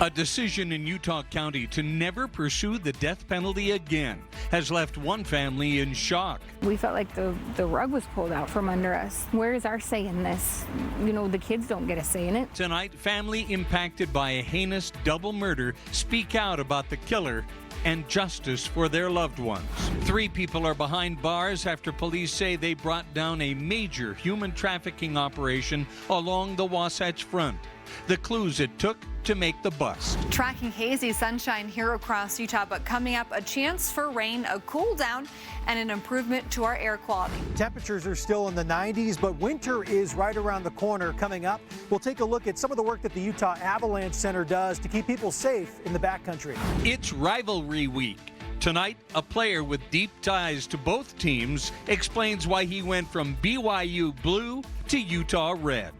A decision in Utah County to never pursue the death penalty again has left one family in shock. We felt like the rug was pulled out from under us. Where is our say in this? You know, the kids don't get a say in it. Tonight, family impacted by a heinous double murder speak out about the killer and justice for their loved ones. 3 people are behind bars after police say they brought down a major human trafficking operation along the Wasatch Front. The clues it took to make the bust. Tracking hazy sunshine here across Utah, but coming up, a chance for rain, a cool down, and an improvement to our air quality. Temperatures are still in the 90s, but winter is right around the corner coming up. We'll take a look at some of the work that the Utah Avalanche Center does to keep people safe in the backcountry. It's rivalry week. Tonight, a player with deep ties to both teams explains why he went from BYU blue to Utah red.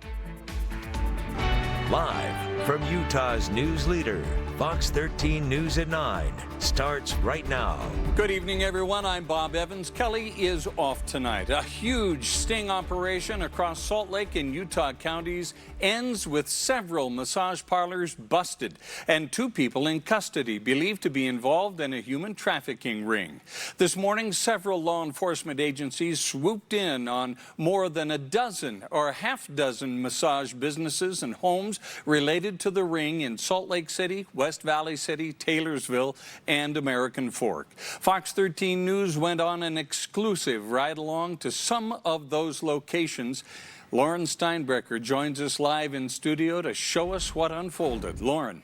Live from Utah's news leader, Fox 13 News at 9, starts right now. Good evening, everyone. I'm Bob Evans. Kelly is off tonight. A huge sting operation across Salt Lake and Utah counties ends with several massage parlors busted and 2 people in custody believed to be involved in a human trafficking ring. This morning, several law enforcement agencies swooped in on more than a dozen or a half dozen massage businesses and homes related to the ring in Salt Lake City, West Valley City, Taylorsville, and American Fork. Fox 13 News went on an exclusive ride-along to some of those locations. Lauren Steinbrecher joins us live in studio to show us what unfolded. Lauren.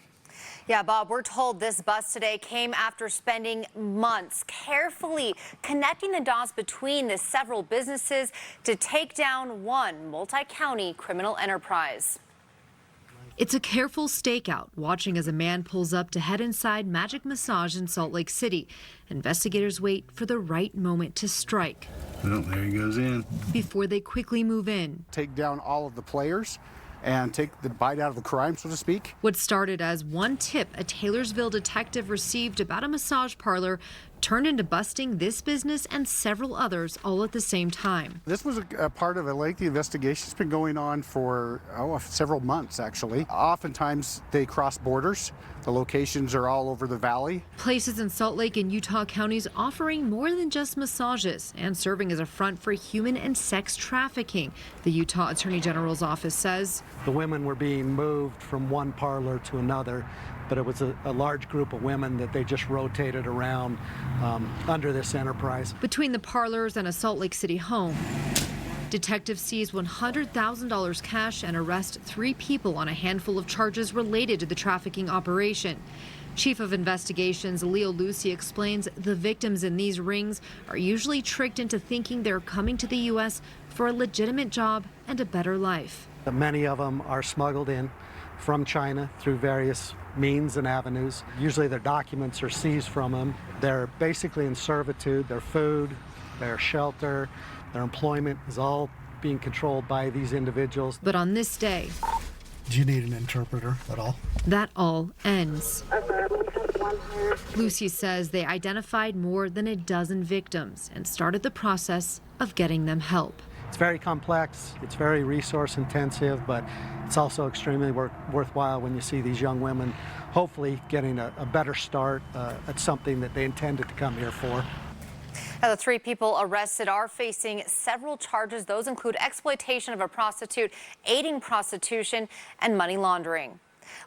Yeah, Bob, we're told this bust today came after spending months carefully connecting the dots between the several businesses to take down one multi-county criminal enterprise. It's a careful stakeout, watching as a man pulls up to head inside Magic Massage in Salt Lake City. Investigators wait for the right moment to strike. Oh, there he goes in. Before they quickly move in. Take down all of the players and take the bite out of the crime, so to speak. What started as one tip a Taylorsville detective received about a massage parlor turned into busting this business and several others all at the same time. This was a part of a lengthy investigation. It's been going on for several months, actually. Oftentimes they cross borders. The locations are all over the valley. Places in Salt Lake and Utah counties offering more than just massages and serving as a front for human and sex trafficking, the Utah Attorney General's office says. The women were being moved from one parlor to another, but it was a large group of women that they just rotated around under this enterprise. Between the parlors and a Salt Lake City home, detectives seize $100,000 cash and arrest 3 people on a handful of charges related to the trafficking operation. Chief of Investigations Leo Lucy explains the victims in these rings are usually tricked into thinking they're coming to the U.S. for a legitimate job and a better life. Many of them are smuggled in from China through various means and avenues. Usually their documents are seized from them. They're basically in servitude. Their food, their shelter, their employment is all being controlled by these individuals. But on this day, Do you need an interpreter at all? that all ends. Lucy says they identified more than a dozen victims and started the process of getting them help. It's very complex, it's very resource intensive, but it's also extremely worthwhile when you see these young women hopefully getting a better start at something that they intended to come here for. Now, the 3 people arrested are facing several charges. Those include exploitation of a prostitute, aiding prostitution, and money laundering.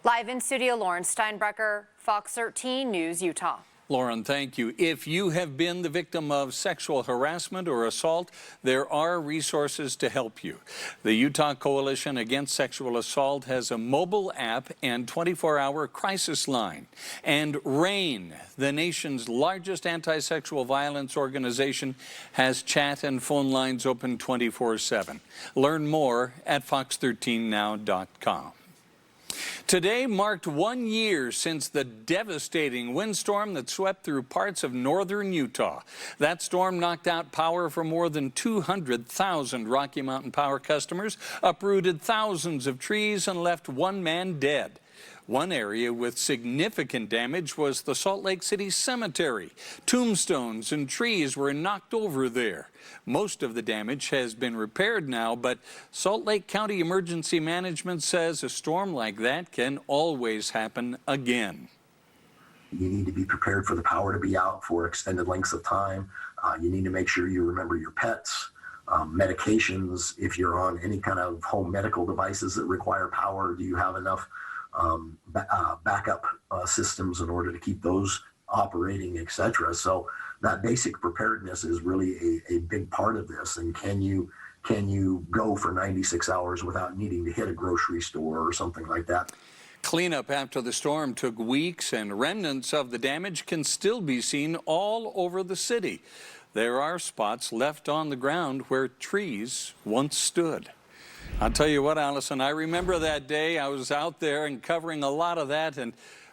Live in studio, Lauren Steinbrecher, Fox 13 News, Utah. Lauren, thank you. If you have been the victim of sexual harassment or assault, there are resources to help you. The Utah Coalition Against Sexual Assault has a mobile app and 24-hour crisis line. And RAIN, the nation's largest anti-sexual violence organization, has chat and phone lines open 24/7. Learn more at fox13now.com. Today marked 1 year since the devastating windstorm that swept through parts of northern Utah. That storm knocked out power for more than 200,000 Rocky Mountain Power customers, uprooted thousands of trees, and left 1 man dead. One area with significant damage was the Salt Lake City Cemetery. Tombstones and trees were knocked over there. Most of the damage has been repaired now, but Salt Lake County Emergency Management says a storm like that can always happen again. You need to be prepared for the power to be out for extended lengths of time. You need to make sure you remember your pets, medications. If you're on any kind of home medical devices that require power, do you have enough backup systems in order to keep those operating, etc. So that basic preparedness is really a big part of this. And can you go for 96 hours without needing to hit a grocery store or something like that? Cleanup after the storm took weeks, and remnants of the damage can still be seen all over the city. There are spots left on the ground where trees once stood. I'll tell you what, Allison, I remember that day. I was out there and covering a lot of that, and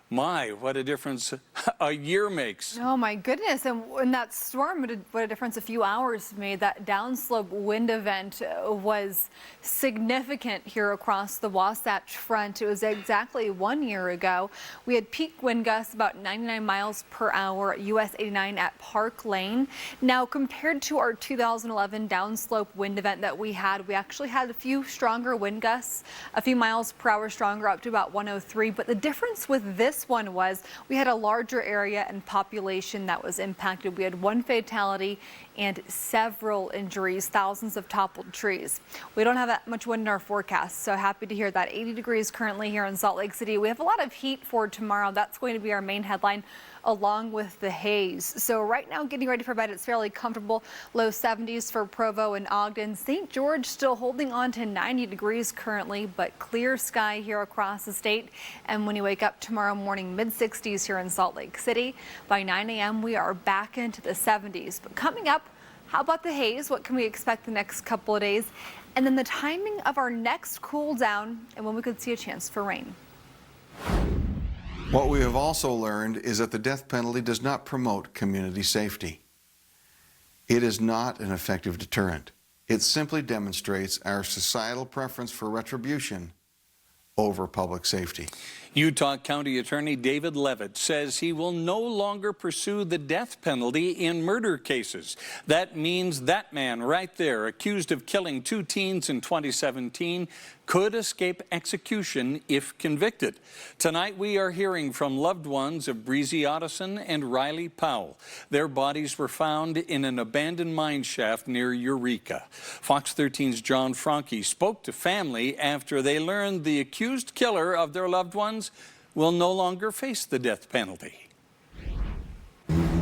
my, what a difference a year makes. Oh my goodness, and in that storm, what a difference a few hours made. That downslope wind event was significant here across the Wasatch Front. It was exactly 1 year ago. We had peak wind gusts about 99 miles per hour at US 89 at Park Lane. Now, compared to our 2011 downslope wind event that we actually had a few stronger wind gusts, a few miles per hour stronger, up to about 103. But the difference with this one was we had a larger area and population that was impacted. We had one fatality and several injuries, thousands of toppled trees. We don't have that much wind in our forecast, so happy to hear that. 80 degrees currently here in Salt Lake City. We have a lot of heat for tomorrow. That's going to be our main headline, along with the haze. So right now, getting ready for bed, it's fairly comfortable. Low 70s for Provo and Ogden. St. George still holding on to 90 degrees currently, but clear sky here across the state. And when you wake up tomorrow morning, mid 60s here in Salt Lake City. By 9 a.m., we are back into the 70s. But coming up, how about the haze? What can we expect the next couple of days? And then the timing of our next cool down and when we could see a chance for rain. What we have also learned is that the death penalty does not promote community safety. It is not an effective deterrent. It simply demonstrates our societal preference for retribution over public safety. Utah County Attorney David Levitt says he will no longer pursue the death penalty in murder cases. That means that man right there, accused of killing 2 teens in 2017, could escape execution if convicted. Tonight we are hearing from loved ones of Breezy Otteson and Riley Powell. Their bodies were found in an abandoned mine shaft near Eureka. Fox 13's John Franke spoke to family after they learned the accused killer of their loved ones will no longer face the death penalty.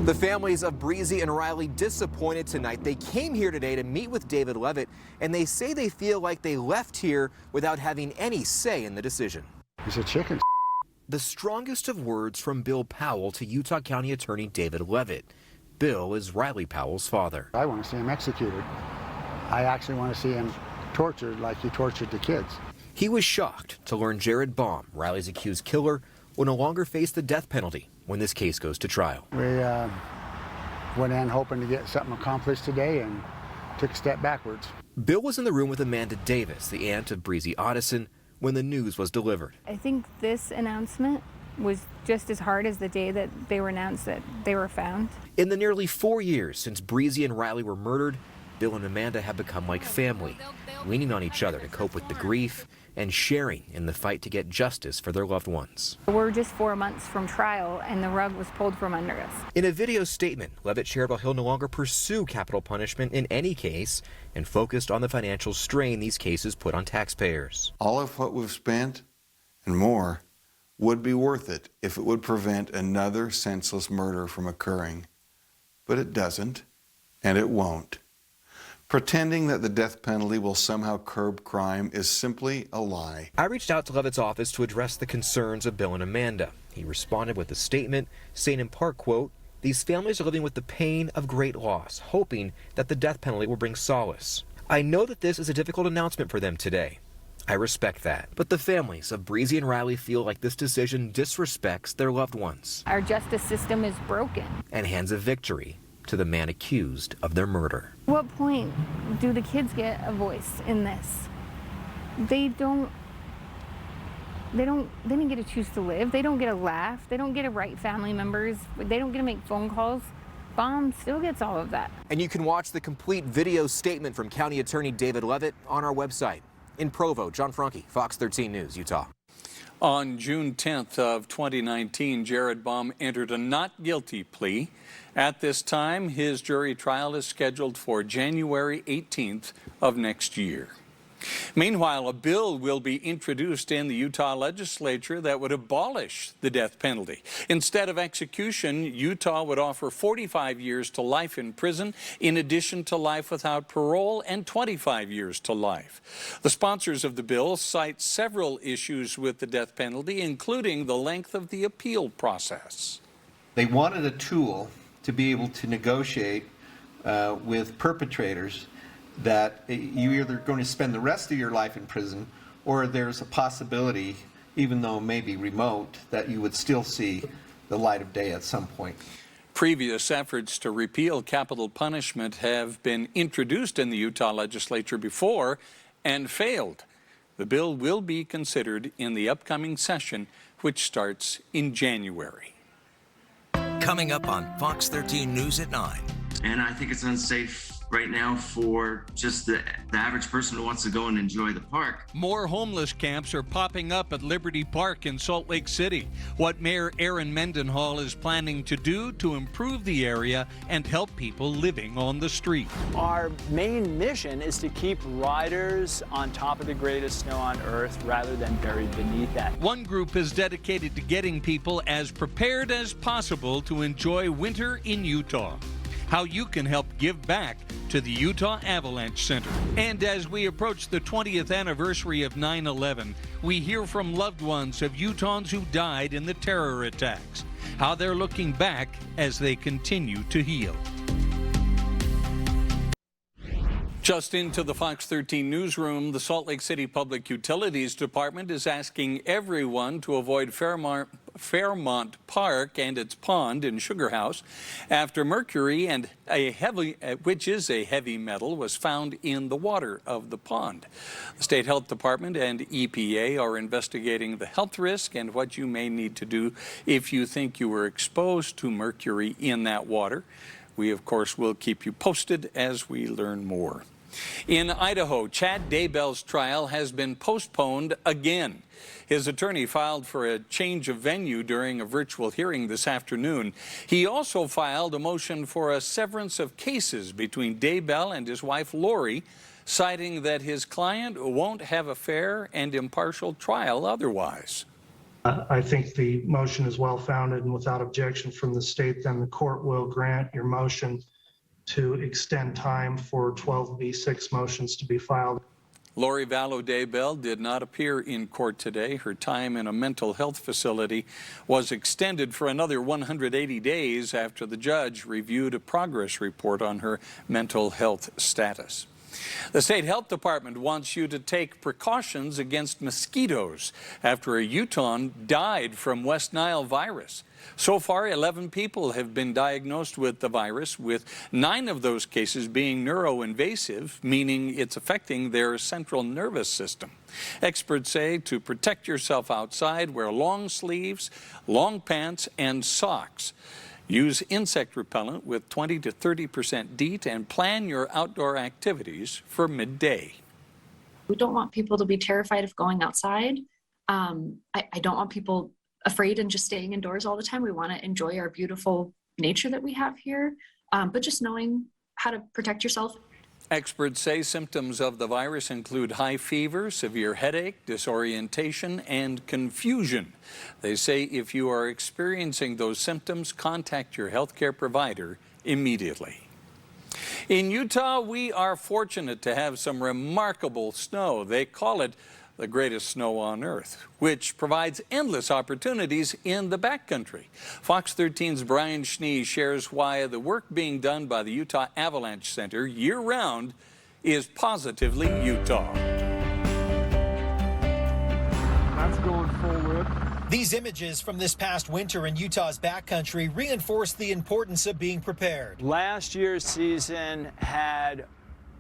The families of Breezy and Riley disappointed tonight. They came here today to meet with David Levitt, and they say they feel like they left here without having any say in the decision. He's a chicken. The strongest of words from Bill Powell to Utah County Attorney David Levitt. Bill is Riley Powell's father. I want to see him executed. I actually want to see him tortured like he tortured the kids. He was shocked to learn Jared Baum, Riley's accused killer, will no longer face the death penalty when this case goes to trial. We went in hoping to get something accomplished today and took a step backwards. Bill was in the room with Amanda Davis, the aunt of Breezy Otteson, when the news was delivered. I think this announcement was just as hard as the day that they were announced that they were found. In the nearly 4 years since Breezy and Riley were murdered, Bill and Amanda have become like family, leaning on each other to cope with the grief and sharing in the fight to get justice for their loved ones. We're just 4 months from trial and the rug was pulled from under us. In a video statement, Levitt shared how he'll no longer pursue capital punishment in any case and focused on the financial strain these cases put on taxpayers. All of what we've spent and more would be worth it if it would prevent another senseless murder from occurring. But it doesn't, and it won't. Pretending that the death penalty will somehow curb crime is simply a lie. I reached out to Levitt's office to address the concerns of Bill and Amanda. He responded with a statement saying in part, quote, "These families are living with the pain of great loss, hoping that the death penalty will bring solace. I know that this is a difficult announcement for them today. I respect that. But the families of Breezy and Riley feel like this decision disrespects their loved ones. Our justice system is broken. And hands a victory to the man accused of their murder." What point do the kids get a voice in this? They don't They didn't get to choose to live. They don't get to laugh. They don't get to write family members. They don't get to make phone calls. Baum still gets all of that. And you can watch the complete video statement from County Attorney David Levitt on our website. In Provo, John Franke, Fox 13 News, Utah. On June 10th of 2019, Jared Baum entered a not guilty plea. At this time, his jury trial is scheduled for January 18th of next year. Meanwhile, a bill will be introduced in the Utah legislature that would abolish the death penalty. Instead of execution, Utah would offer 45 years to life in prison, in addition to life without parole and 25 years to life. The sponsors of the bill cite several issues with the death penalty, including the length of the appeal process. They wanted a tool to be able to negotiate with perpetrators that you're either going to spend the rest of your life in prison, or there's a possibility, even though maybe remote, that you would still see the light of day at some point. Previous efforts to repeal capital punishment have been introduced in the Utah legislature before and failed. The bill will be considered in the upcoming session, which starts in January. Coming up on Fox 13 News at 9. And I think it's unsafe right now for just the average person who wants to go and enjoy the park. More homeless camps are popping up at Liberty Park in Salt Lake City. What Mayor Aaron Mendenhall is planning to do to improve the area and help people living on the street. Our main mission is to keep riders on top of the greatest snow on earth rather than buried beneath that. One group is dedicated to getting people as prepared as possible to enjoy winter in Utah. How you can help give back to the Utah Avalanche Center. And as we approach the 20th anniversary of 9/11, we hear from loved ones of Utahns who died in the terror attacks, how they're looking back as they continue to heal. Just into the Fox 13 newsroom, the Salt Lake City Public Utilities Department is asking everyone to avoid Fairmont Park and its pond in Sugar House after mercury, and which is a heavy metal, was found in the water of the pond. The State Health Department and EPA are investigating the health risk and what you may need to do if you think you were exposed to mercury in that water. We, of course, will keep you posted as we learn more. In Idaho, Chad Dabel's trial has been postponed again. His attorney filed for a change of venue during a virtual hearing this afternoon. He also filed a motion for a severance of cases between Dabel and his wife Lori, citing that his client won't have a fair and impartial trial otherwise. I think the motion is well-founded, and without objection from the state, then the court will grant your motion to extend time for 12B6 motions to be filed. Lori Vallow Dabel did not appear in court today. Her time in a mental health facility was extended for another 180 days after the judge reviewed a progress report on her mental health status. The State Health Department wants you to take precautions against mosquitoes after a Utahn died from West Nile virus. So far, 11 people have been diagnosed with the virus, with 9 of those cases being neuroinvasive, meaning it's affecting their central nervous system. Experts say to protect yourself outside, wear long sleeves, long pants, and socks. Use insect repellent with 20 to 30% DEET and plan your outdoor activities for midday. We don't want people to be terrified of going outside. I don't want people afraid and just staying indoors all the time. We want to enjoy our beautiful nature that we have here, but just knowing how to protect yourself. Experts say symptoms of the virus include high fever, severe headache, disorientation, and confusion. They say if you are experiencing those symptoms, contact your healthcare provider immediately. In Utah, we are fortunate to have some remarkable snow. They call it the greatest snow on earth, which provides endless opportunities in the backcountry. Fox 13's Brian Schnee shares why the work being done by the Utah Avalanche Center year-round is positively Utah. That's going forward. These images from this past winter in Utah's backcountry reinforce the importance of being prepared. Last year's season had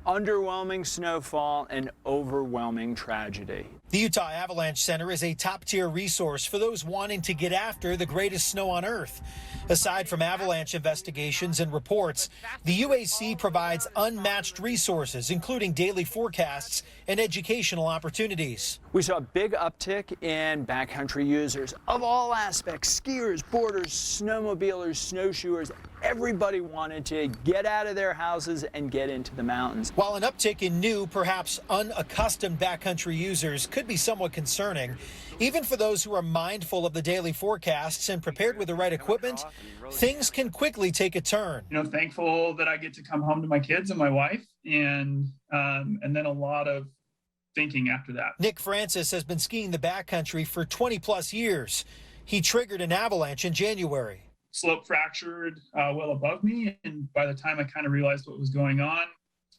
underwhelming snowfall and overwhelming tragedy. The Utah Avalanche Center is a top-tier resource for those wanting to get after the greatest snow on Earth. Aside from avalanche investigations and reports, the UAC provides unmatched resources, including daily forecasts and educational opportunities. We saw a big uptick in backcountry users of all aspects: skiers, boarders, snowmobilers, snowshoers. Everybody wanted to get out of their houses and get into the mountains. While an uptick in new, perhaps unaccustomed backcountry users could be somewhat concerning, even for those who are mindful of the daily forecasts and prepared with the right equipment, things can quickly take a turn. You know, thankful that I get to come home to my kids and my wife, and then a lot of thinking after that. Nick Francis has been skiing the backcountry for 20 plus years. He triggered an avalanche in January. Slope fractured well above me, and by the time I kind of realized what was going on,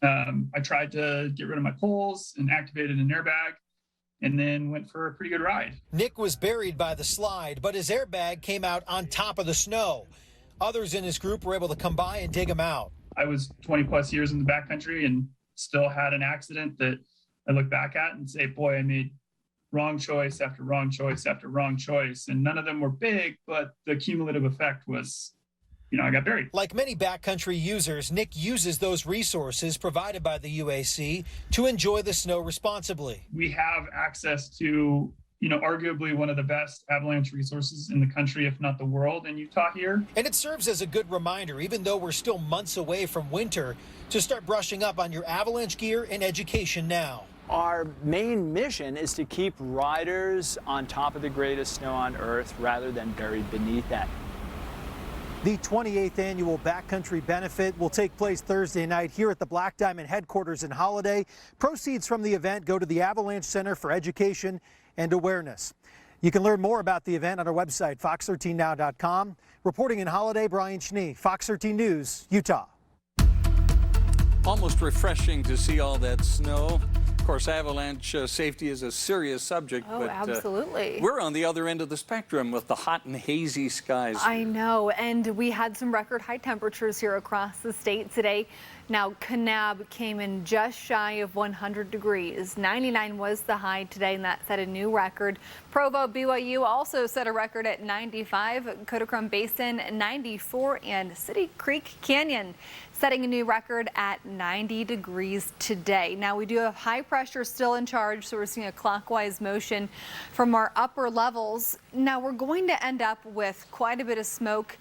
I tried to get rid of my poles and activated an airbag, and then went for a pretty good ride. Nick was buried by the slide, but his airbag came out on top of the snow. Others in his group were able to come by and dig him out. I was 20 plus years in the backcountry and still had an accident that I look back at and say, boy, I made wrong choice after wrong choice after wrong choice. And none of them were big, but the cumulative effect was, you know, I got buried. Like many backcountry users, Nick uses those resources provided by the UAC to enjoy the snow responsibly. We have access to, you know, arguably one of the best avalanche resources in the country, if not the world, in Utah here. And it serves as a good reminder, even though we're still months away from winter, to start brushing up on your avalanche gear and education now. Our main mission is to keep riders on top of the greatest snow on Earth rather than buried beneath that. The 28th annual Backcountry Benefit will take place Thursday night here at the Black Diamond headquarters in Holiday. Proceeds from the event go to the Avalanche Center for Education and Awareness. You can learn more about the event on our website, fox13now.com. Reporting in Holiday, Brian Schnee, Fox 13 News, Utah. Almost refreshing to see all that snow. Of course, avalanche safety is a serious subject, but absolutely. We're on the other end of the spectrum with the hot and hazy skies. I know, and we had some record high temperatures here across the state today. Now, Kanab came in just shy of 100 degrees. 99 was the high today, and that set a new record. Provo, BYU also set a record at 95. Kodachrome Basin, 94, and City Creek Canyon setting a new record at 90 degrees today. Now, we do have high pressure still in charge, so we're seeing a clockwise motion from our upper levels. Now, we're going to end up with quite a bit of smoke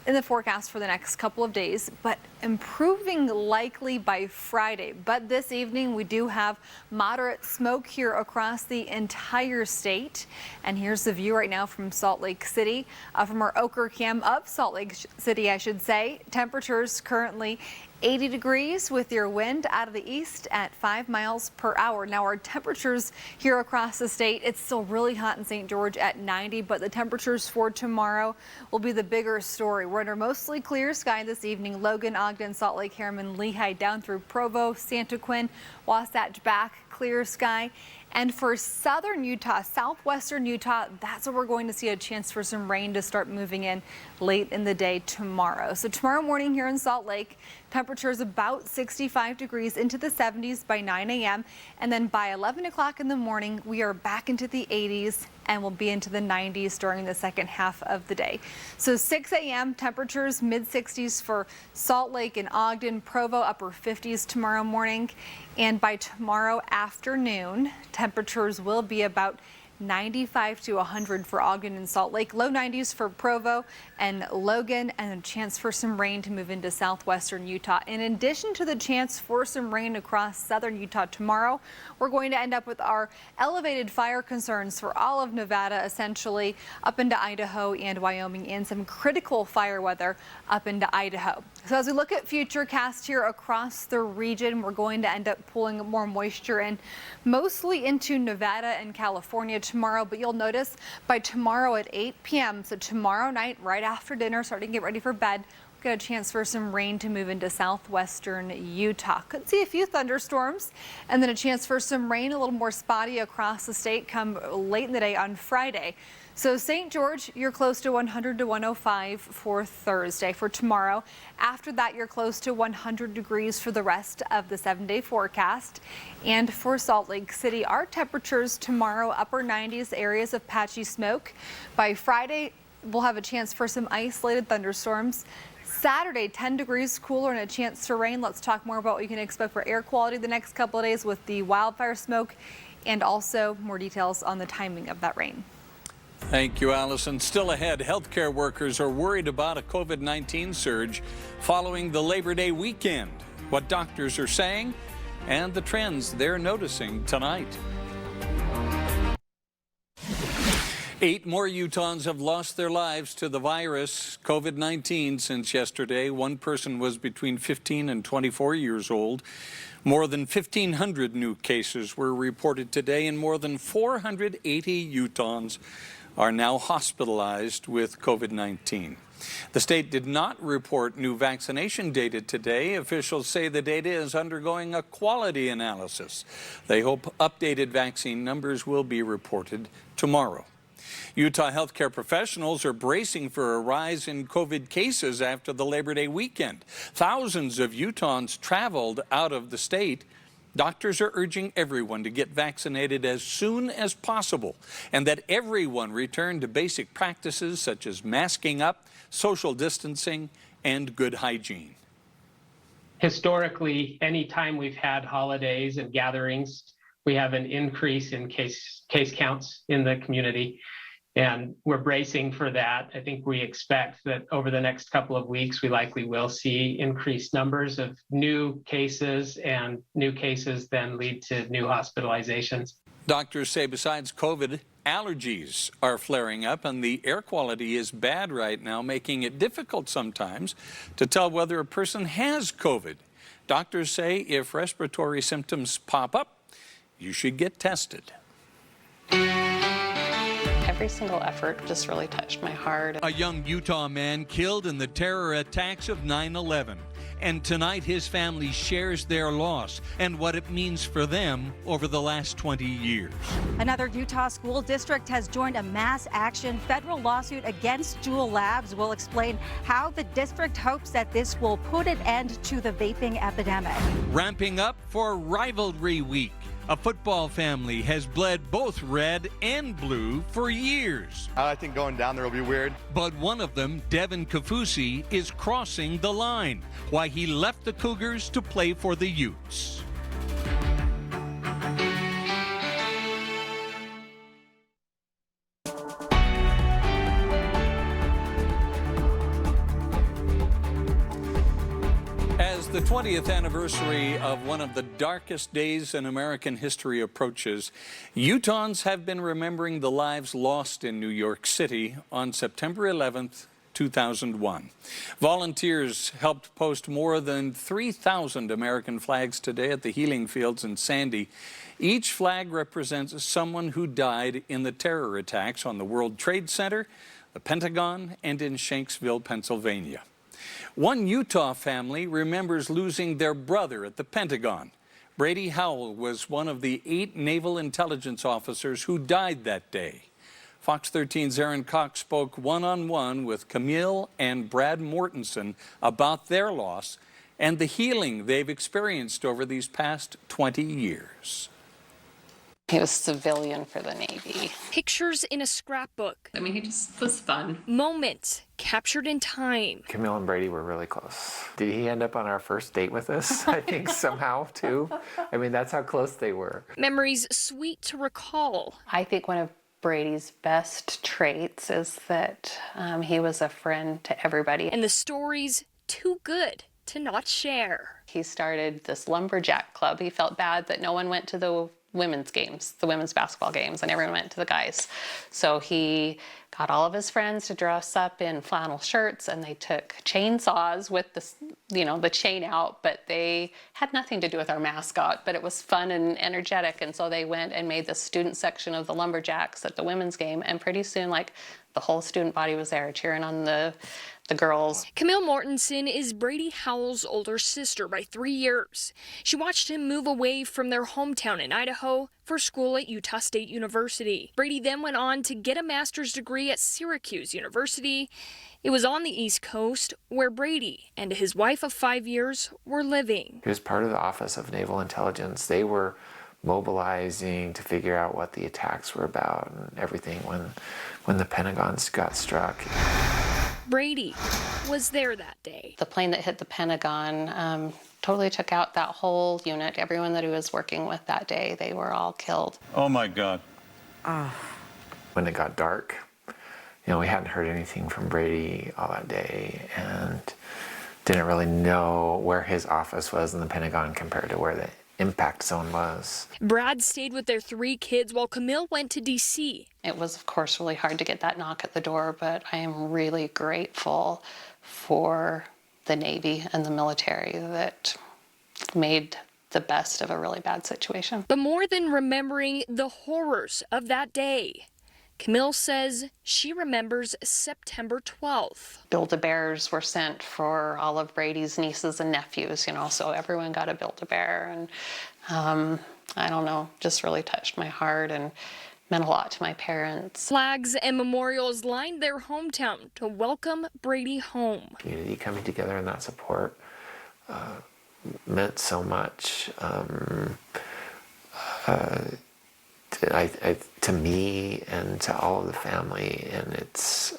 in the forecast for the next couple of days, but improving likely by Friday. But this evening, we do have moderate smoke here across the entire state. And here's the view right now from Salt Lake City, from our Oker Cam of Salt Lake City, I should say. Temperatures currently 80 degrees with your wind out of the east at 5 miles per hour. Now, our temperatures here across the state, it's still really hot in St. George at 90, but the temperatures for tomorrow will be the bigger story. We're under mostly clear sky this evening. Logan, Ogden, Salt Lake, Harriman, Lehigh, down through Provo, Santaquin, Wasatch back, clear sky. And for southern Utah, southwestern Utah, that's where we're going to see a chance for some rain to start moving in late in the day tomorrow. So tomorrow morning here in Salt Lake, temperatures about 65 degrees into the 70s by 9 a.m. And then by 11 o'clock in the morning, we are back into the 80s and will be into the 90s during the second half of the day. So 6 a.m. temperatures mid-60s for Salt Lake and Ogden, Provo upper 50s tomorrow morning. And by tomorrow afternoon, temperatures will be about 95 to 100 for Ogden and Salt Lake, low 90s for Provo and Logan, and a chance for some rain to move into southwestern Utah. In addition to the chance for some rain across southern Utah tomorrow, we're going to end up with our elevated fire concerns for all of Nevada, essentially up into Idaho and Wyoming, and some critical fire weather up into Idaho. So as we look at futurecast here across the region, we're going to end up pulling more moisture in, mostly into Nevada and California tomorrow, but you'll notice by tomorrow at 8 p.m., so tomorrow night right after dinner, starting to get ready for bed, Got a chance for some rain to move into southwestern Utah. Could see a few thunderstorms and then a chance for some rain, a little more spotty across the state come late in the day on Friday. So St. George, you're close to 100 to 105 for Thursday. For tomorrow, after that, you're close to 100 degrees for the rest of the 7-day forecast. And for Salt Lake City, our temperatures tomorrow, upper 90s, areas of patchy smoke. By Friday, we'll have a chance for some isolated thunderstorms. Saturday, 10 degrees cooler and a chance for rain. Let's talk more about what you can expect for air quality the next couple of days with the wildfire smoke and also more details on the timing of that rain. Thank you, Allison. Still ahead, healthcare workers are worried about a COVID-19 surge following the Labor Day weekend. What doctors are saying and the trends they're noticing tonight. 8 more Utahns have lost their lives to the virus, COVID-19, since yesterday. One person was between 15 and 24 years old. More than 1,500 new cases were reported today, and more than 480 Utahns are now hospitalized with COVID-19. The state did not report new vaccination data today. Officials say the data is undergoing a quality analysis. They hope updated vaccine numbers will be reported tomorrow. Utah healthcare professionals are bracing for a rise in COVID cases after the Labor Day weekend. Thousands of Utahns traveled out of the state. Doctors are urging everyone to get vaccinated as soon as possible and that everyone return to basic practices such as masking up, social distancing, and good hygiene. Historically, anytime we've had holidays and gatherings, we have an increase in case counts in the community. And we're bracing for that. I think we expect that over the next couple of weeks, we likely will see increased numbers of new cases, and new cases then lead to new hospitalizations. Doctors say besides COVID, allergies are flaring up and the air quality is bad right now, making it difficult sometimes to tell whether a person has COVID. Doctors say if respiratory symptoms pop up, you should get tested. Every single effort just really touched my heart. A young Utah man killed in the terror attacks of 9/11. And tonight his family shares their loss and what it means for them over the last 20 years. Another Utah school district has joined a mass action federal lawsuit against Juul Labs. We'll explain how the district hopes that this will put an end to the vaping epidemic. Ramping up for Rivalry Week. A football family has bled both red and blue for years. I think going down there will be weird. But one of them, Devin Kafusi, is crossing the line. Why he left the Cougars to play for the Utes. As the 20th anniversary of one of the darkest days in American history approaches, Utahns have been remembering the lives lost in New York City on September 11th, 2001. Volunteers helped post more than 3,000 American flags today at the Healing Fields in Sandy. Each flag represents someone who died in the terror attacks on the World Trade Center, the Pentagon, and in Shanksville, Pennsylvania. One Utah family remembers losing their brother at the Pentagon. Brady Howell was one of the 8 naval intelligence officers who died that day. Fox 13's Aaron Cox spoke one-on-one with Camille and Brad Mortensen about their loss and the healing they've experienced over these past 20 years. He was civilian for the Navy. Pictures in a scrapbook. I mean, he just was fun. Moments captured in time. Camille and Brady were really close. Did he end up on our first date with us? I think somehow, too. I mean, that's how close they were. Memories sweet to recall. I think one of Brady's best traits is that he was a friend to everybody. And the stories too good to not share. He started this lumberjack club. He felt bad that no one went to the women's games, the women's basketball games, and everyone went to the guys. So he got all of his friends to dress up in flannel shirts, and they took chainsaws with the chain out, but they had nothing to do with our mascot, but it was fun and energetic. And so they went and made the student section of the Lumberjacks at the women's game, and pretty soon, like, the whole student body was there cheering on the girls. Camille Mortensen is Brady Howell's older sister by 3 years. She watched him move away from their hometown in Idaho for school at Utah State University. Brady then went on to get a master's degree at Syracuse University. It was on the East Coast where Brady and his wife of 5 years were living. He was part of the Office of Naval Intelligence. They were mobilizing to figure out what the attacks were about and everything when the Pentagon got struck. Brady was there that day. The plane that hit the Pentagon totally took out that whole unit. Everyone that he was working with that day, they were all killed. Oh my God. When it got dark, we hadn't heard anything from Brady all that day and didn't really know where his office was in the Pentagon compared to where the impact zone was. Brad stayed with their 3 kids while Camille went to D.C. It was, of course, really hard to get that knock at the door, but I am really grateful for the Navy and the military that made the best of a really bad situation. But more than remembering the horrors of that day, Camille says she remembers September 12th. Build-A-Bears were sent for all of Brady's nieces and nephews, so everyone got a Build-A-Bear. And I don't know, just really touched my heart and meant a lot to my parents. Flags and memorials lined their hometown to welcome Brady home. Community coming together and that support meant so much. To me and to all of the family, and it's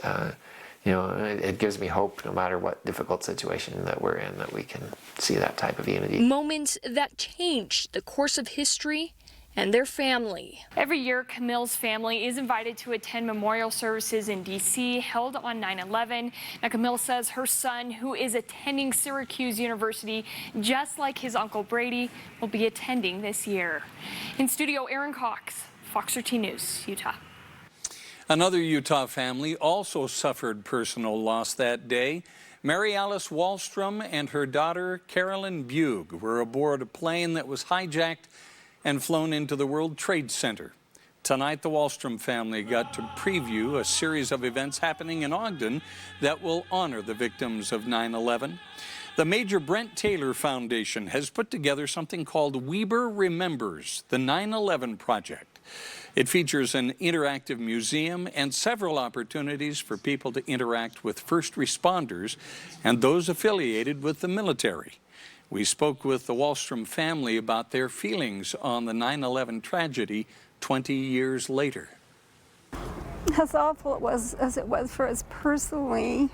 it gives me hope no matter what difficult situation that we're in, that we can see that type of unity. Moments that changed the course of history and their family. Every year, Camille's family is invited to attend memorial services in D.C. held on 9/11. Now, Camille says her son, who is attending Syracuse University, just like his uncle Brady, will be attending this year. In studio, Aaron Cox, Fox 13 News, Utah. Another Utah family also suffered personal loss that day. Mary Alice Wallstrom and her daughter Carolyn Bugh were aboard a plane that was hijacked and flown into the World Trade Center. Tonight, the Wallstrom family got to preview a series of events happening in Ogden that will honor the victims of 9/11. The Major Brent Taylor Foundation has put together something called Weber Remembers, the 9/11 Project. It features an interactive museum and several opportunities for people to interact with first responders and those affiliated with the military. We spoke with the Wallstrom family about their feelings on the 9/11 tragedy 20 years later. As awful as it was for us personally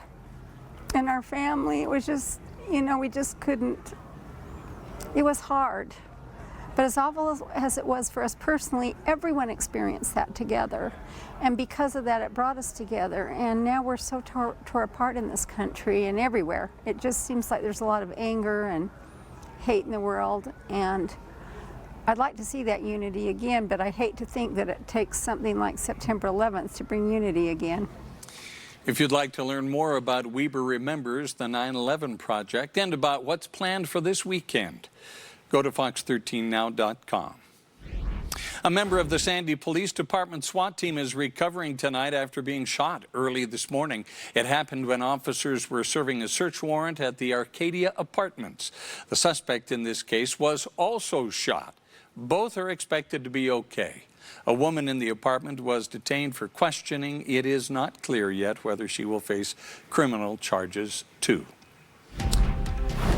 and our family, it was just, we just couldn't, it was hard. But as awful as it was for us personally, everyone experienced that together. And because of that, it brought us together. And now we're so tore apart in this country and everywhere. It just seems like there's a lot of anger and hate in the world. And I'd like to see that unity again, but I hate to think that it takes something like September 11th to bring unity again. If you'd like to learn more about Weber Remembers, the 9/11 Project, and about what's planned for this weekend, go to fox13now.com. A member of the Sandy Police Department SWAT team is recovering tonight after being shot early this morning. It happened when officers were serving a search warrant at the Arcadia Apartments. The suspect in this case was also shot. Both are expected to be okay. A woman in the apartment was detained for questioning. It is not clear yet whether she will face criminal charges too.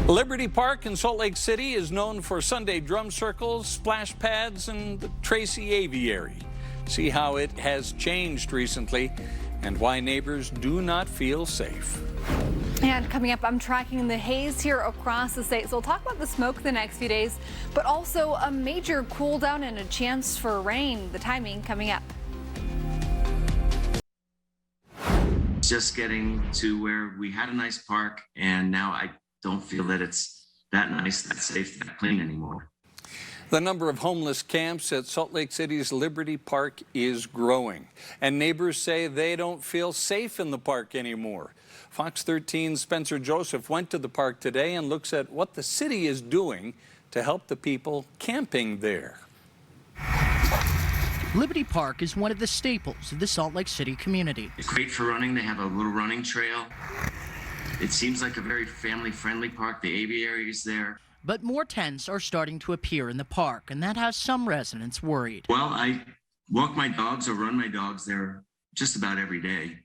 Liberty Park in Salt Lake City is known for Sunday drum circles, splash pads, and the Tracy Aviary. See how it has changed recently and why neighbors do not feel safe. And coming up, I'm tracking the haze here across the state. So we'll talk about the smoke the next few days, but also a major cool down and a chance for rain. The timing coming up. Just getting to where we had a nice park, and now I don't feel that it's that nice, that safe, that clean anymore. The number of homeless camps at Salt Lake City's Liberty Park is growing, and neighbors say they don't feel safe in the park anymore. Fox 13's Spencer Joseph went to the park today and looks at what the city is doing to help the people camping there. Liberty Park is one of the staples of the Salt Lake City community. It's great for running. They have a little running trail. It seems like a very family-friendly park. The aviary is there. But more tents are starting to appear in the park, and that has some residents worried. Well, I walk my dogs or run my dogs there just about every day,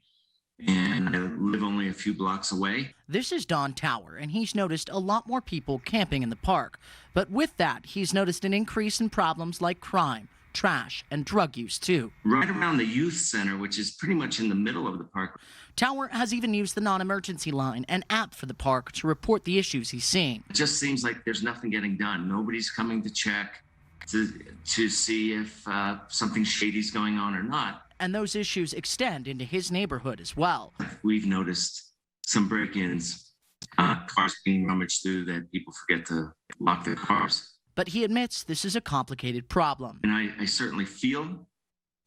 and I live only a few blocks away. This is Don Tower, and he's noticed a lot more people camping in the park. But with that, he's noticed an increase in problems like crime, trash, and drug use, too. Right around the youth center, which is pretty much in the middle of the park. Tower has even used the non-emergency line, an app for the park, to report the issues he's seeing. It just seems like there's nothing getting done. Nobody's coming to check to see if something shady's going on or not. And those issues extend into his neighborhood as well. We've noticed some break-ins, cars being rummaged through that people forget to lock their cars. But he admits this is a complicated problem. And I certainly feel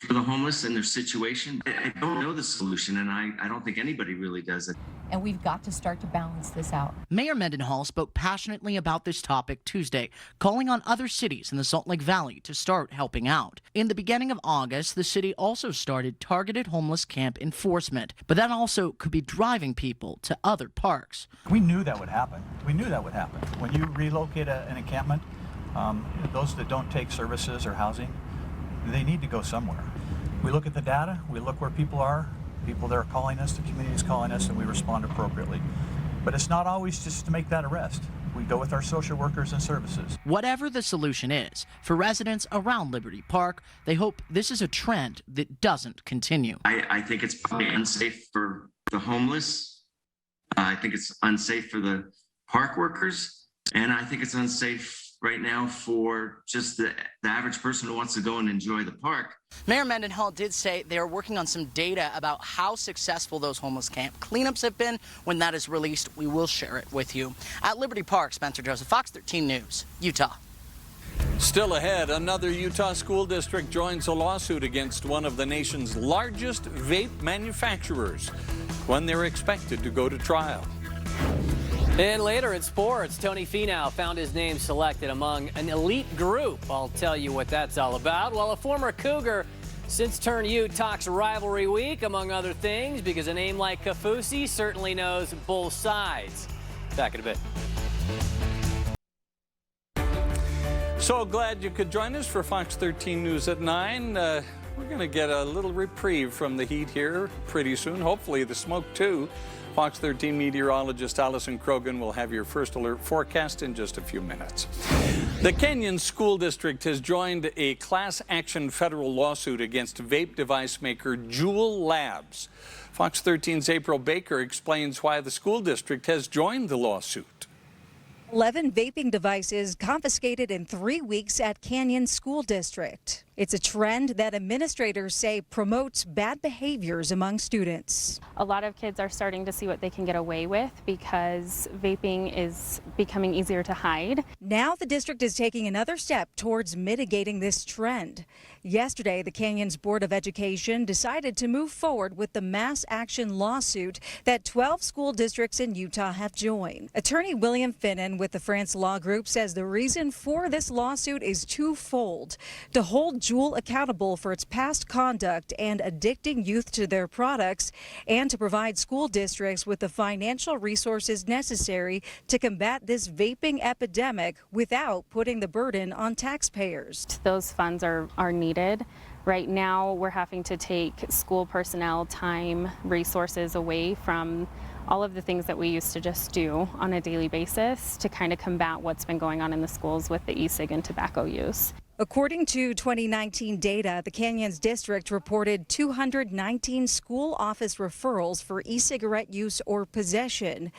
for the homeless and their situation. I don't know the solution, and I don't think anybody really does it. And we've got to start to balance this out. Mayor Mendenhall spoke passionately about this topic Tuesday, calling on other cities in the Salt Lake Valley to start helping out. In the beginning of August, the city also started targeted homeless camp enforcement, but that also could be driving people to other parks. We knew that would happen. We knew that would happen. When you relocate an encampment, those that don't take services or housing, they need to go somewhere. We look at the data, we look where people are, people that are calling us, the community is calling us, and we respond appropriately. But it's not always just to make that arrest. We go with our social workers and services. Whatever the solution is, for residents around Liberty Park, they hope this is a trend that doesn't continue. I think it's probably unsafe for the homeless. I think it's unsafe for the park workers. And I think it's unsafe right now for just the average person who wants to go and enjoy the park. Mayor Mendenhall did say they are working on some data about how successful those homeless camp cleanups have been. When that is released, we will share it with you. At Liberty Park, Spencer Joseph, Fox 13 News, Utah. Still ahead, another Utah school district joins a lawsuit against one of the nation's largest vape manufacturers when they're expected to go to trial. And later in sports, Tony Finau found his name selected among an elite group. I'll tell you what that's all about. Well, a former Cougar since turned Ute talks rivalry week, among other things, because a name like Kafusi certainly knows both sides. Back in a bit. So glad you could join us for Fox 13 News at 9. We're going to get a little reprieve from the heat here pretty soon. Hopefully the smoke too. Fox 13 meteorologist Allison Krogan will have your first alert forecast in just a few minutes. The Kenyan School District has joined a class action federal lawsuit against vape device maker Juul Labs. Fox 13's April Baker explains why the school district has joined the lawsuit. 11 vaping devices confiscated in 3 weeks at Kenyan School District. It's a trend that administrators say promotes bad behaviors among students. A lot of kids are starting to see what they can get away with because vaping is becoming easier to hide. Now the district is taking another step towards mitigating this trend. Yesterday, the Kenyans Board of Education decided to move forward with the mass action lawsuit that 12 school districts in Utah have joined. Attorney William Finnan with the France Law Group says the reason for this lawsuit is twofold: to hold Juul accountable for its past conduct and addicting youth to their products, and to provide school districts with the financial resources necessary to combat this vaping epidemic without putting the burden on taxpayers. Those funds are needed. Right now, we're having to take school personnel, time, resources away from all of the things that we used to just do on a daily basis to kind of combat what's been going on in the schools with the e-cig and tobacco use. According to 2019 data, the Kenyans district reported 219 school office referrals for e-cigarette use or possession.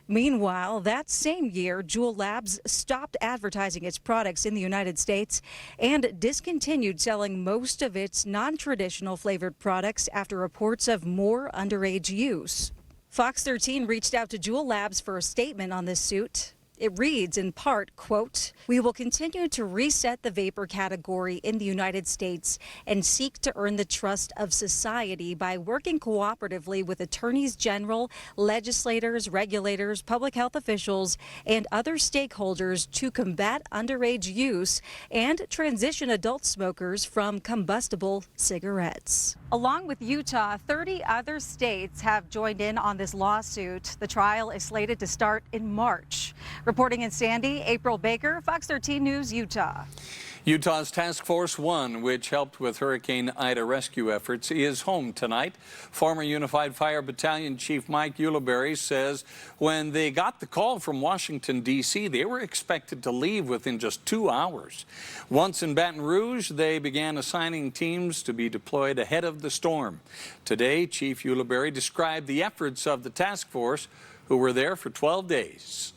Meanwhile, that same year, Juul Labs stopped advertising its products in the United States and discontinued selling most of its non-traditional flavored products after reports of more underage use. Fox 13 reached out to Juul Labs for a statement on this suit. It reads in part, quote, "We will continue to reset the vapor category in the United States and seek to earn the trust of society by working cooperatively with attorneys general, legislators, regulators, public health officials, and other stakeholders to combat underage use and transition adult smokers from combustible cigarettes." Along with Utah, 30 other states have joined in on this lawsuit. The trial is slated to start in March. Reporting in Sandy, April Baker, Fox 13 News, Utah. Utah's Task Force 1, which helped with Hurricane Ida rescue efforts, is home tonight. Former Unified Fire Battalion Chief Mike Ulibarri says when they got the call from Washington, D.C., they were expected to leave within just 2 hours. Once in Baton Rouge, they began assigning teams to be deployed ahead of the storm. Today, Chief Ulibarri described the efforts of the task force, who were there for 12 days.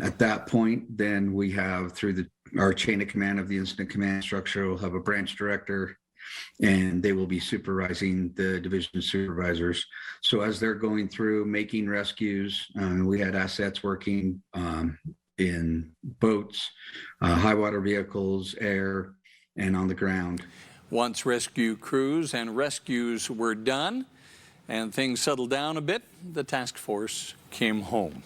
At that point, then we have, through our chain of command of the incident command structure, we'll have a branch director, and they will be supervising the division supervisors. So as they're going through making rescues, we had assets working in boats, high water vehicles, air, and on the ground. Once rescue crews and rescues were done and things settled down a bit, the task force came home.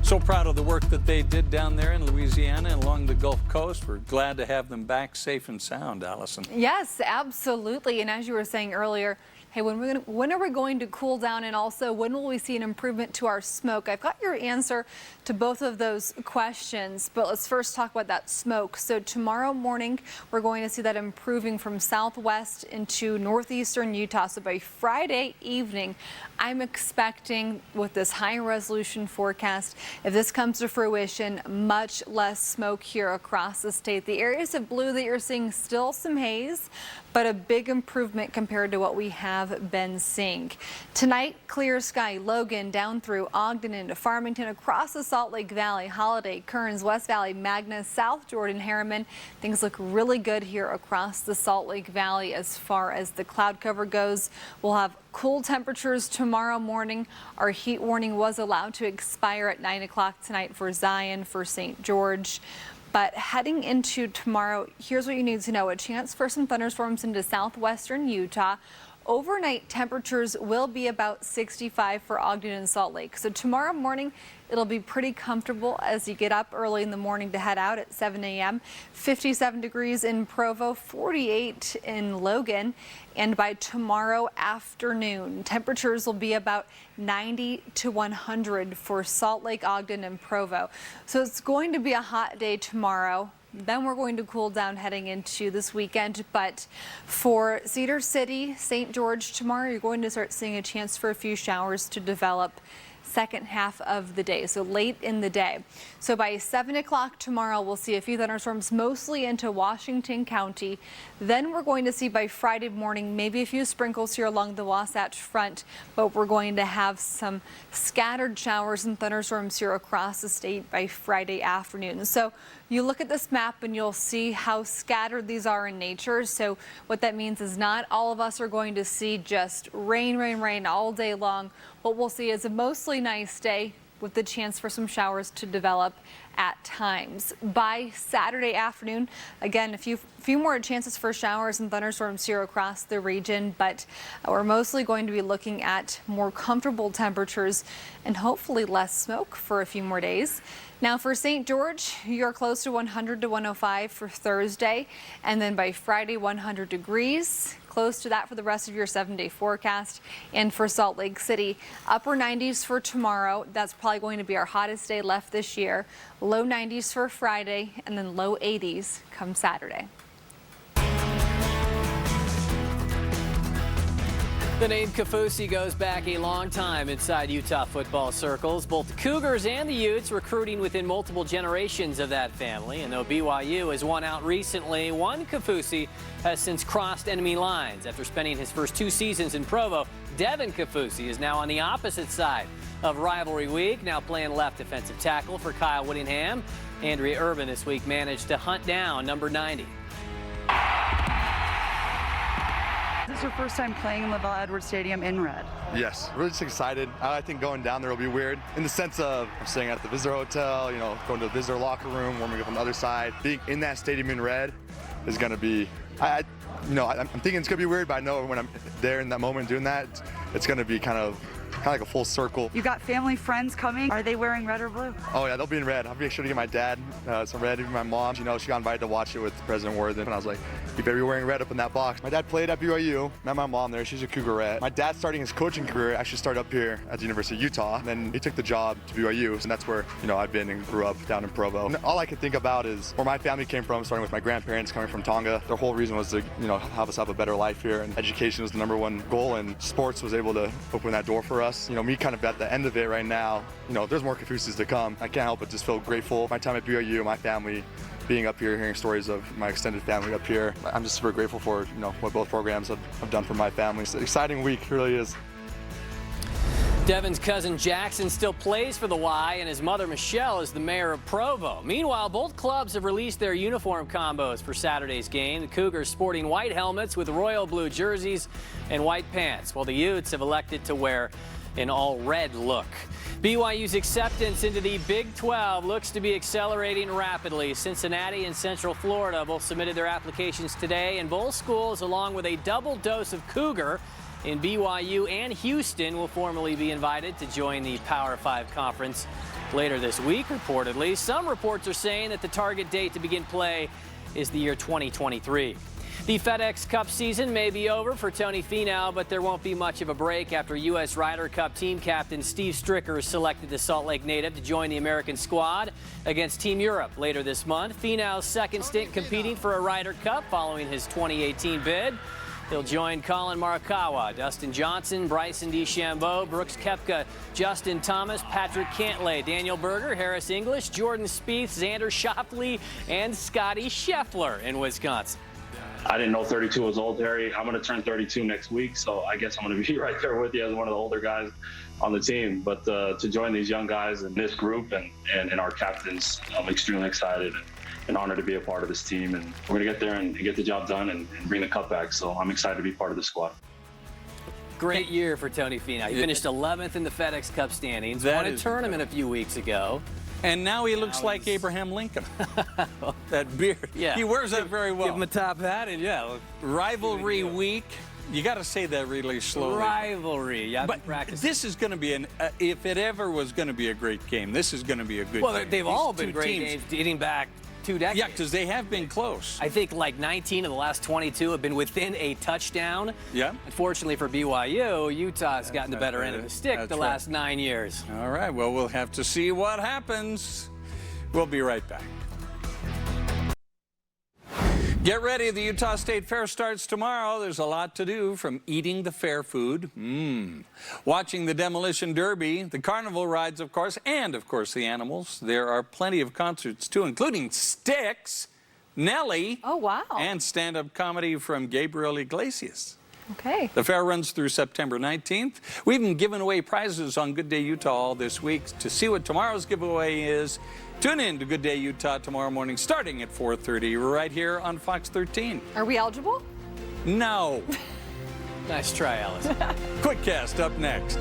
So proud of the work that they did down there in Louisiana and along the Gulf Coast. We're glad to have them back safe and sound, Allison. Yes, absolutely. And as you were saying earlier, hey, when are we going to cool down, and also when will we see an improvement to our smoke? I've got your answer to both of those questions, but let's first talk about that smoke. So tomorrow morning, we're going to see that improving from southwest into northeastern Utah. So by Friday evening, I'm expecting, with this high resolution forecast, if this comes to fruition, much less smoke here across the state. The areas of blue that you're seeing, still some haze, but a big improvement compared to what we have been seeing. Tonight, clear sky, Logan down through Ogden into Farmington, across the Salt Lake Valley, Holiday, Kearns, West Valley, Magna, South Jordan, Harriman. Things look really good here across the Salt Lake Valley as far as the cloud cover goes. We'll have cool temperatures tomorrow morning. Our heat warning was allowed to expire at 9 o'clock tonight for Zion, for St. George. But heading into tomorrow, here's what you need to know. A chance for some thunderstorms into southwestern Utah. Overnight temperatures will be about 65 for Ogden and Salt Lake. So tomorrow morning, it'll be pretty comfortable as you get up early in the morning to head out at 7 a.m. 57 degrees in Provo, 48 in Logan. And by tomorrow afternoon, temperatures will be about 90 to 100 for Salt Lake, Ogden, and Provo. So it's going to be a hot day tomorrow. Then we're going to cool down heading into this weekend. But for Cedar City, St. George, tomorrow you're going to start seeing a chance for a few showers to develop second half of the day, so late in the day. So by 7 o'clock tomorrow, we'll see a few thunderstorms mostly into Washington County. Then we're going to see by Friday morning maybe a few sprinkles here along the Wasatch Front, but we're going to have some scattered showers and thunderstorms here across the state by Friday afternoon. So you look at this map and you'll see how scattered these are in nature. So what that means is not all of us are going to see just rain, rain, rain all day long. What we'll see is a mostly nice day with the chance for some showers to develop at times. By Saturday afternoon, again, a few more chances for showers and thunderstorms here across the region, but we're mostly going to be looking at more comfortable temperatures and hopefully less smoke for a few more days. Now for St. George, you're close to 100 to 105 for Thursday, and then by Friday, 100 degrees. Close to that for the rest of your 7-day forecast. And for Salt Lake City, upper 90s for tomorrow. That's probably going to be our hottest day left this year. Low 90s for Friday, and then low 80s come Saturday. The name Kaufusi goes back a long time inside Utah football circles. Both the Cougars and the Utes recruiting within multiple generations of that family. And though BYU has won out recently, one Kaufusi has since crossed enemy lines. After spending his first 2 seasons in Provo, Devin Kaufusi is now on the opposite side of rivalry week, now playing left defensive tackle for Kyle Whittingham. Andrea Urban this week managed to hunt down number 90. this your first time playing in LaVell Edwards Stadium in red? Yes, really just excited. I think going down there will be weird in the sense of I'm staying at the visitor hotel, you know, going to the visitor locker room, warming up on the other side. Being in that stadium in red is going to be, I'm thinking it's going to be weird, but I know when I'm there in that moment doing that, it's going to be kind of like a full circle. You got family, friends coming. Are they wearing red or blue? Oh yeah, they'll be in red. I'll be sure to get my dad some red, even my mom. You know, she got invited to watch it with President Worthen, and I was like, you better be wearing red up in that box. My dad played at BYU. Met my mom there. She's a Cougarette. My dad starting his coaching career actually started up here at the University of Utah. And then he took the job to BYU, and that's where, you know, I've been and grew up down in Provo. And all I could think about is where my family came from, starting with my grandparents coming from Tonga. Their whole reason was to, you know, have us have a better life here, and education was the #1 goal, and sports was able to open that door for us. You know, me kind of at the end of it right now, you know, there's more Kafusis to come. I can't help but just feel grateful. My time at BYU, my family, being up here, hearing stories of my extended family up here. I'm just super grateful for, you know, what both programs have done for my family. It's an exciting week, it really is. Devin's cousin Jackson still plays for the Y, and his mother Michelle is the mayor of Provo. Meanwhile, both clubs have released their uniform combos for Saturday's game. The Cougars sporting white helmets with royal blue jerseys and white pants, while the Utes have elected to wear an all-red look. BYU's acceptance into the Big 12 looks to be accelerating rapidly. Cincinnati and Central Florida both submitted their applications today, and both schools, along with a double dose of Cougar in BYU and Houston, will formally be invited to join the Power 5 conference later this week, reportedly. Some reports are saying that the target date to begin play is the year 2023. The FedEx Cup season may be over for Tony Finau, but there won't be much of a break after U.S. Ryder Cup team captain Steve Stricker is selected the Salt Lake native to join the American squad against Team Europe later this month. Finau's second stint competing for a Ryder Cup following his 2018 bid. He'll join Colin Morikawa, Dustin Johnson, Bryson DeChambeau, Brooks Koepka, Justin Thomas, Patrick Cantlay, Daniel Berger, Harris English, Jordan Spieth, Xander Schauffele, and Scotty Scheffler in Wisconsin. I didn't know 32 was old, Harry. I'm going to turn 32 next week, so I guess I'm going to be right there with you as one of the older guys on the team. But to join these young guys in this group and our captains, I'm extremely excited and honored to be a part of this team. And we're going to get there and get the job done and bring the cup back. So I'm excited to be part of the squad. Great year for Tony Finau. He finished 11th in the FedEx Cup standings, won a tournament a few weeks ago. And now he looks like Abraham Lincoln. That beard. Yeah. He wears that very well. Give him a top hat and yeah. Rivalry week. You got to say that really slowly. Rivalry. Yeah, but this is going to be if it ever was going to be a great game, this is going to be a good game. Well, they've all been great games dating back 2 decades. Yeah, because they have been close. I think like 19 of the last 22 have been within a touchdown. Yeah. Unfortunately for BYU, Utah's gotten the better end of the stick the last 9 years. All right, well, we'll have to see what happens. We'll be right back. Get ready, the Utah State Fair starts tomorrow. There's a lot to do, from eating the fair food, watching the demolition derby, the carnival rides, of course, and, of course, the animals. There are plenty of concerts, too, including Styx, Nelly, and stand-up comedy from Gabriel Iglesias. Okay. The fair runs through September 19th. We've been giving away prizes on Good Day Utah all this week. To see what tomorrow's giveaway is, tune in to Good Day Utah tomorrow morning starting at 4:30 right here on Fox 13. Are we eligible? No. Nice try, Alice. Quick Cast up next.